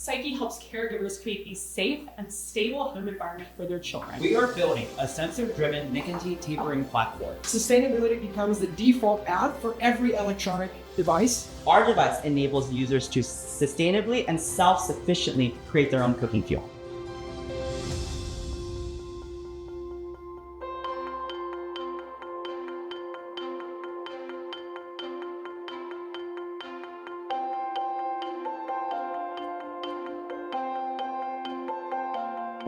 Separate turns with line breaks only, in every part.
Psyche helps caregivers create a safe and stable home environment for their children.
We are building a sensor-driven nicotine tapering platform.
Sustainability becomes the default path for every electronic device.
Our device enables users to sustainably and self-sufficiently create their own cooking fuel.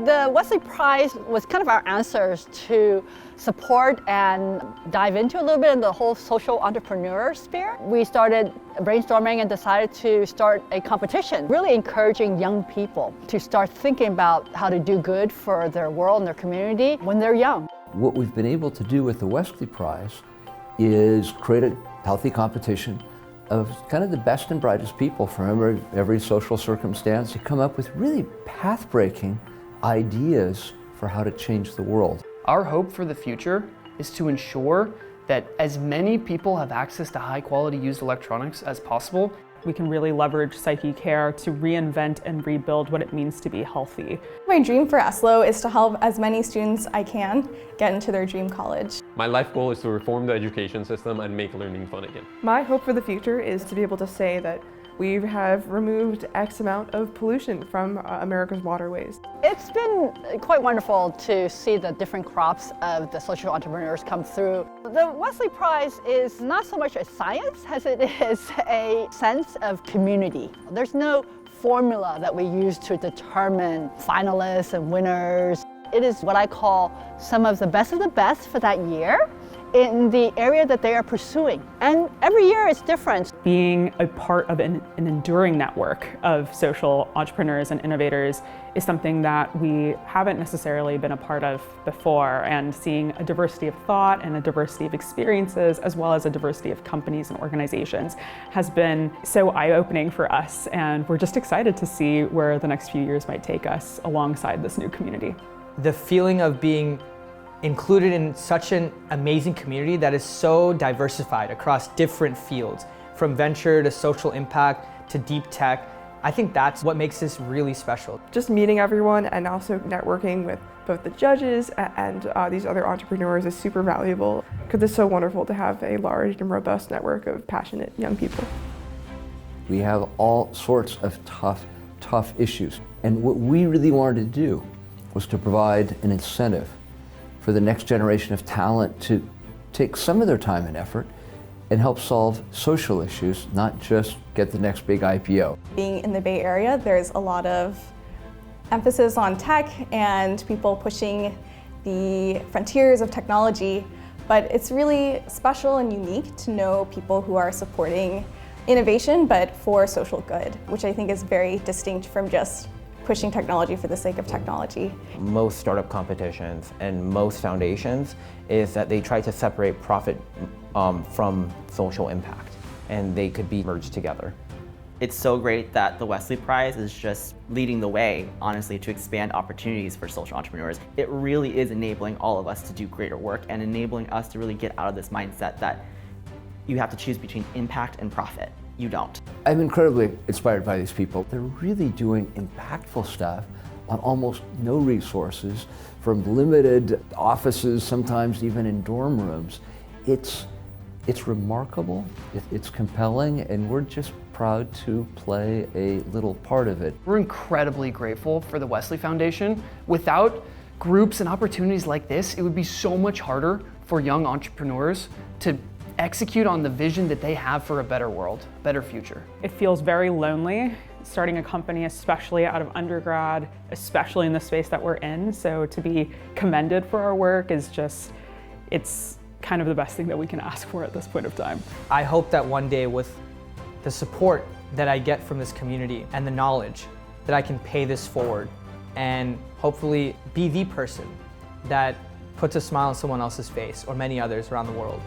The Wesley Prize was kind of our answers to support and dive into a little bit in the whole social entrepreneur sphere. We started brainstorming and decided to start a competition, really encouraging young people to start thinking about how to do good for their world and their community when they're young.
What we've been able to do with the Wesley Prize is create a healthy competition of kind of the best and brightest people from every social circumstance to come up with really path-breaking ideas for how to change the world.
Our hope for the future is to ensure that as many people have access to high quality used electronics as possible.
We can really leverage Psyche Care to reinvent and rebuild what it means to be healthy.
My dream for ESLO is to help as many students I can get into their dream college.
My life goal is to reform the education system and make learning fun again.
My hope for the future is to be able to say that we have removed X amount of pollution from America's waterways.
It's been quite wonderful to see the different crops of the social entrepreneurs come through. The Wesley Prize is not so much a science as it is a sense of community. There's no formula that we use to determine finalists and winners. It is what I call some of the best for that year in the area that they are pursuing. And every year is different.
Being a part of an enduring network of social entrepreneurs and innovators is something that we haven't necessarily been a part of before, and seeing a diversity of thought and a diversity of experiences, as well as a diversity of companies and organizations, has been so eye-opening for us, and we're just excited to see where the next few years might take us alongside this new community.
The feeling of being included in such an amazing community that is so diversified across different fields, from venture to social impact to deep tech. I think that's what makes this really special.
Just meeting everyone and also networking with both the judges and these other entrepreneurs is super valuable, because it's so wonderful to have a large and robust network of passionate young people.
We have all sorts of tough issues. And what we really wanted to do was to provide an incentive for the next generation of talent to take some of their time and effort and help solve social issues, not just get the next big IPO.
Being in the Bay Area, there's a lot of emphasis on tech and people pushing the frontiers of technology, but it's really special and unique to know people who are supporting innovation, but for social good, which I think is very distinct from just pushing technology for the sake of technology.
Most startup competitions and most foundations is that they try to separate profit from social impact, and they could be merged together.
It's so great that the Wesley Prize is just leading the way, honestly, to expand opportunities for social entrepreneurs. It really is enabling all of us to do greater work and enabling us to really get out of this mindset that you have to choose between impact and profit. You don't.
I'm incredibly inspired by these people. They're really doing impactful stuff on almost no resources, from limited offices, sometimes even in dorm rooms. It's remarkable, it's compelling, and we're just proud to play a little part of it.
We're incredibly grateful for the Wesley Foundation. Without groups and opportunities like this, it would be so much harder for young entrepreneurs to execute on the vision that they have for a better world, better future.
It feels very lonely starting a company, especially out of undergrad, especially in the space that we're in. So to be commended for our work is just, it's kind of the best thing that we can ask for at this point of time.
I hope that one day, with the support that I get from this community and the knowledge, that I can pay this forward and hopefully be the person that puts a smile on someone else's face, or many others around the world.